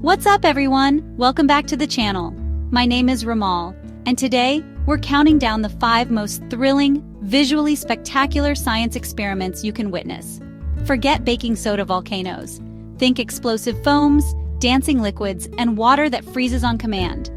What's up, everyone? Welcome back to the channel. My name is Ramal, and today we're counting down the 5 most thrilling, visually spectacular science experiments you can witness. Forget baking soda volcanoes. Think explosive foams, dancing liquids, and water that freezes on command.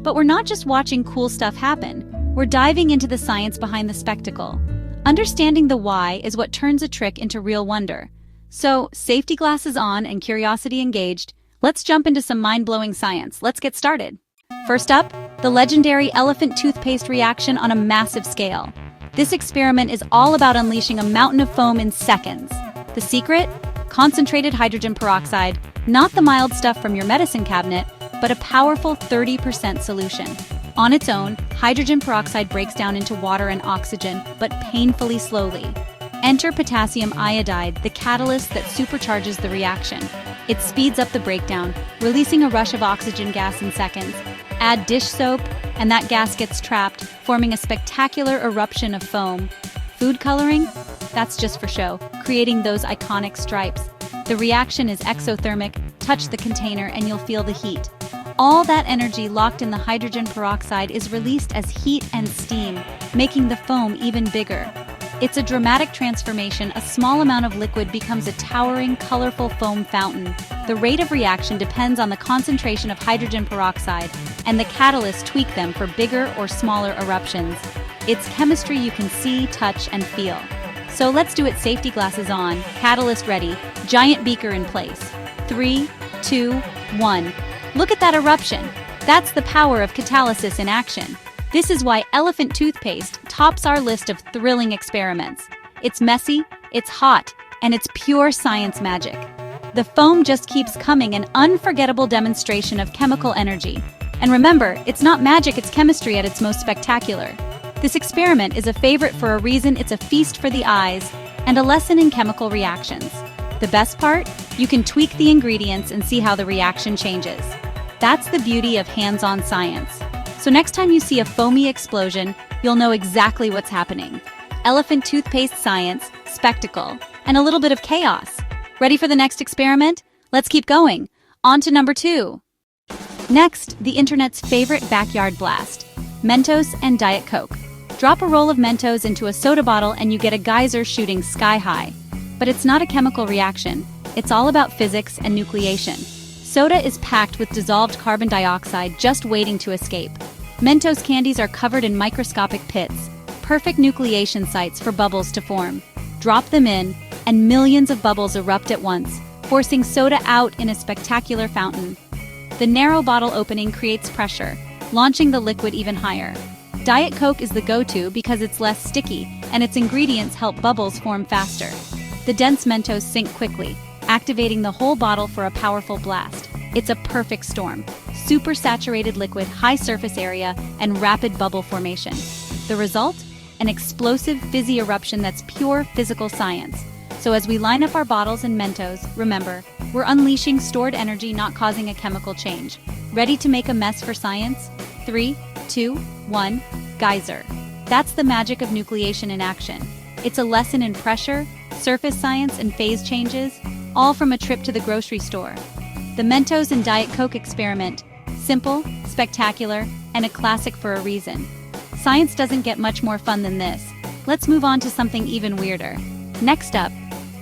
But we're not just watching cool stuff happen. We're diving into the science behind the spectacle. Understanding the why is what turns a trick into real wonder. So, safety glasses on and curiosity engaged, let's jump into some mind-blowing science. Let's get started. First up, the legendary elephant toothpaste reaction on a massive scale. This experiment is all about unleashing a mountain of foam in seconds. The secret? Concentrated hydrogen peroxide, not the mild stuff from your medicine cabinet, but a powerful 30% solution. On its own, hydrogen peroxide breaks down into water and oxygen, but painfully slowly. Enter potassium iodide, the catalyst that supercharges the reaction. It speeds up the breakdown, releasing a rush of oxygen gas in seconds. Add dish soap, and that gas gets trapped, forming a spectacular eruption of foam. Food coloring? That's just for show, creating those iconic stripes. The reaction is exothermic. Touch the container and you'll feel the heat. All that energy locked in the hydrogen peroxide is released as heat and steam, making the foam even bigger. It's a dramatic transformation. A small amount of liquid becomes a towering, colorful foam fountain. The rate of reaction depends on the concentration of hydrogen peroxide, and the catalysts tweak them for bigger or smaller eruptions. It's chemistry you can see, touch, and feel. So let's do it. Safety glasses on, catalyst ready, giant beaker in place. 3, 2, 1. Look at that eruption. That's the power of catalysis in action. This is why elephant toothpaste tops our list of thrilling experiments. It's messy, it's hot, and it's pure science magic. The foam just keeps coming, an unforgettable demonstration of chemical energy. And remember, it's not magic, it's chemistry at its most spectacular. This experiment is a favorite for a reason. It's a feast for the eyes and a lesson in chemical reactions. The best part? You can tweak the ingredients and see how the reaction changes. That's the beauty of hands-on science. So next time you see a foamy explosion, you'll know exactly what's happening. Elephant toothpaste science, spectacle, and a little bit of chaos. Ready for the next experiment? Let's keep going. On to number 2. Next, the internet's favorite backyard blast, Mentos and Diet Coke. Drop a roll of Mentos into a soda bottle and you get a geyser shooting sky high. But it's not a chemical reaction. It's all about physics and nucleation. Soda is packed with dissolved carbon dioxide just waiting to escape. Mentos candies are covered in microscopic pits, perfect nucleation sites for bubbles to form. Drop them in, and millions of bubbles erupt at once, forcing soda out in a spectacular fountain. The narrow bottle opening creates pressure, launching the liquid even higher. Diet Coke is the go-to because it's less sticky, and its ingredients help bubbles form faster. The dense Mentos sink quickly, activating the whole bottle for a powerful blast. It's a perfect storm. Super saturated liquid, high surface area, and rapid bubble formation. The result? An explosive fizzy eruption that's pure physical science. So as we line up our bottles and Mentos, remember, we're unleashing stored energy, not causing a chemical change. Ready to make a mess for science? 3, 2, 1, geyser. That's the magic of nucleation in action. It's a lesson in pressure, surface science, and phase changes, all from a trip to the grocery store. The Mentos and Diet Coke experiment. Simple, spectacular, and a classic for a reason. Science doesn't get much more fun than this. Let's move on to something even weirder. Next up,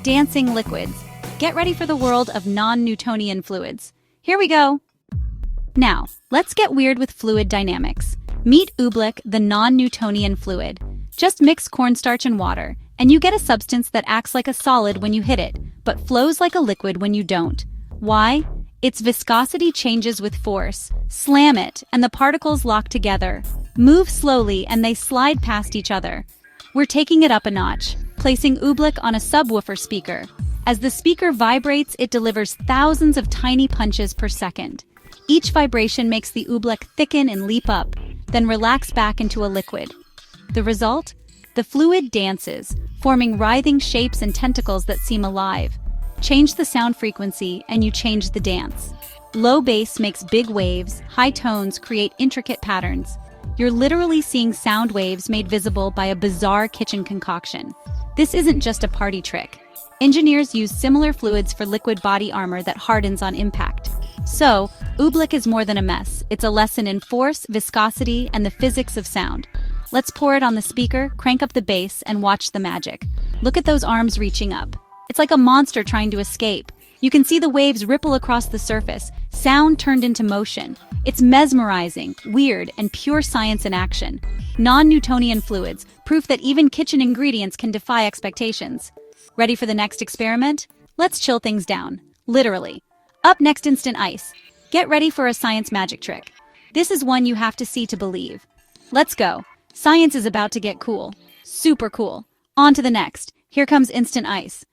dancing liquids. Get ready for the world of non-Newtonian fluids. Here we go. Now, let's get weird with fluid dynamics. Meet oobleck, the non-Newtonian fluid. Just mix cornstarch and water, and you get a substance that acts like a solid when you hit it, but flows like a liquid when you don't. Why? Its viscosity changes with force. Slam it, and the particles lock together. Move slowly, and they slide past each other. We're taking it up a notch, placing oobleck on a subwoofer speaker. As the speaker vibrates, it delivers thousands of tiny punches per second. Each vibration makes the oobleck thicken and leap up, then relax back into a liquid. The result? The fluid dances, forming writhing shapes and tentacles that seem alive. Change the sound frequency and you change the dance. Low bass makes big waves, high tones create intricate patterns. You're literally seeing sound waves made visible by a bizarre kitchen concoction. This isn't just a party trick. Engineers use similar fluids for liquid body armor that hardens on impact. So, oobleck is more than a mess. It's a lesson in force, viscosity, and the physics of sound. Let's pour it on the speaker, crank up the bass, and watch the magic. Look at those arms reaching up. It's like a monster trying to escape. You can see the waves ripple across the surface, sound turned into motion. It's mesmerizing, weird, and pure science in action. Non-Newtonian fluids, proof that even kitchen ingredients can defy expectations. Ready for the next experiment? Let's chill things down. Literally. Up next, instant ice. Get ready for a science magic trick. This is one you have to see to believe. Let's go. Science is about to get cool. Super cool. On to the next. Here comes instant ice.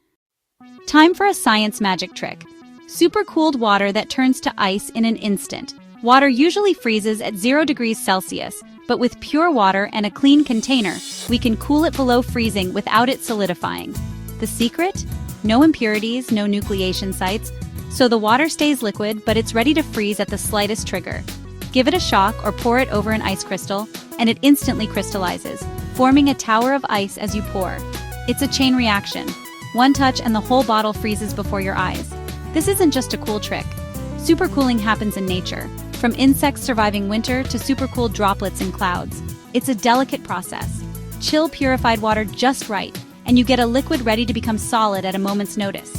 Time for a science magic trick. Supercooled water that turns to ice in an instant. Water usually freezes at 0 degrees Celsius, but with pure water and a clean container, we can cool it below freezing without it solidifying. The secret? No impurities, no nucleation sites, so the water stays liquid, but it's ready to freeze at the slightest trigger. Give it a shock or pour it over an ice crystal, and it instantly crystallizes, forming a tower of ice as you pour. It's a chain reaction. One touch and the whole bottle freezes before your eyes. This isn't just a cool trick. Supercooling happens in nature, from insects surviving winter to supercooled droplets in clouds. It's a delicate process. Chill purified water just right, and you get a liquid ready to become solid at a moment's notice.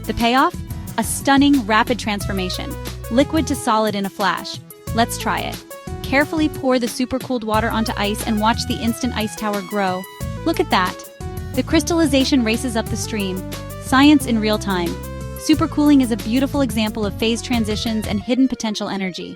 The payoff? A stunning, rapid transformation. Liquid to solid in a flash. Let's try it. Carefully pour the supercooled water onto ice and watch the instant ice tower grow. Look at that. The crystallization races up the stream. Science in real time. Supercooling is a beautiful example of phase transitions and hidden potential energy.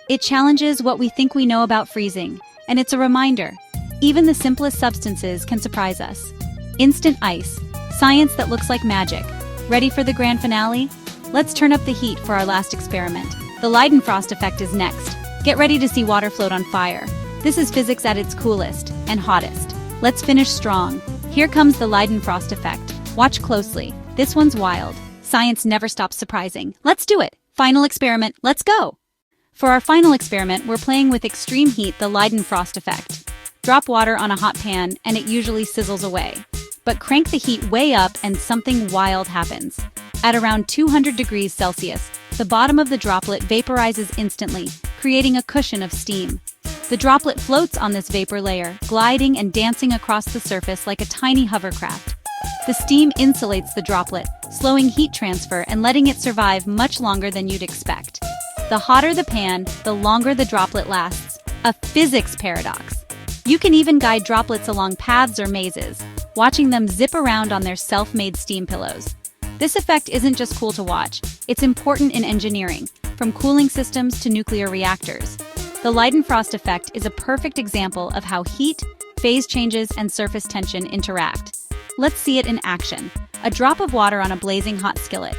It challenges what we think we know about freezing, and it's a reminder. Even the simplest substances can surprise us. Instant ice. Science that looks like magic. Ready for the grand finale? Let's turn up the heat for our last experiment. The Leidenfrost Effect is next. Get ready to see water float on fire. This is physics at its coolest and hottest. Let's finish strong. Here comes the Leidenfrost Effect. Watch closely. This one's wild. Science never stops surprising. Let's do it. Final experiment. Let's go. For our final experiment, we're playing with extreme heat, the Leidenfrost Effect. Drop water on a hot pan and it usually sizzles away. But crank the heat way up and something wild happens. At around 200 degrees Celsius, the bottom of the droplet vaporizes instantly, creating a cushion of steam. The droplet floats on this vapor layer, gliding and dancing across the surface like a tiny hovercraft. The steam insulates the droplet, slowing heat transfer and letting it survive much longer than you'd expect. The hotter the pan, the longer the droplet lasts. A physics paradox. You can even guide droplets along paths or mazes, watching them zip around on their self-made steam pillows. This effect isn't just cool to watch, it's important in engineering, from cooling systems to nuclear reactors. The Leidenfrost Effect is a perfect example of how heat, phase changes, and surface tension interact. Let's see it in action. A drop of water on a blazing hot skillet.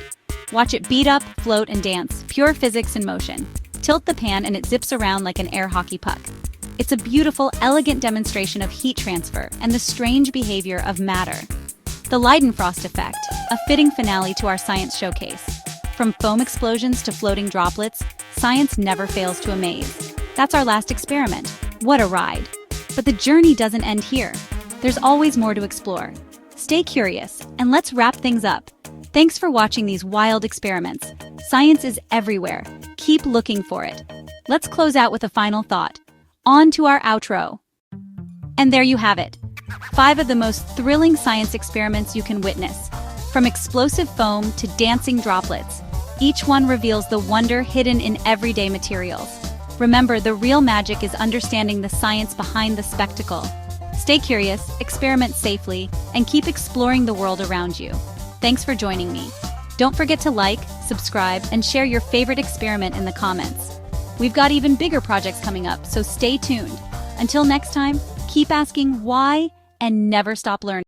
Watch it beat up, float, and dance, pure physics in motion. Tilt the pan and it zips around like an air hockey puck. It's a beautiful, elegant demonstration of heat transfer and the strange behavior of matter. The Leidenfrost Effect, a fitting finale to our science showcase. From foam explosions to floating droplets, science never fails to amaze. That's our last experiment. What a ride! But the journey doesn't end here. There's always more to explore. Stay curious, and let's wrap things up. Thanks for watching these wild experiments. Science is everywhere. Keep looking for it. Let's close out with a final thought. On to our outro. And there you have it. 5 of the most thrilling science experiments you can witness. From explosive foam to dancing droplets, each one reveals the wonder hidden in everyday materials. Remember, the real magic is understanding the science behind the spectacle. Stay curious, experiment safely, and keep exploring the world around you. Thanks for joining me. Don't forget to like, subscribe, and share your favorite experiment in the comments. We've got even bigger projects coming up, so stay tuned. Until next time, keep asking why and never stop learning.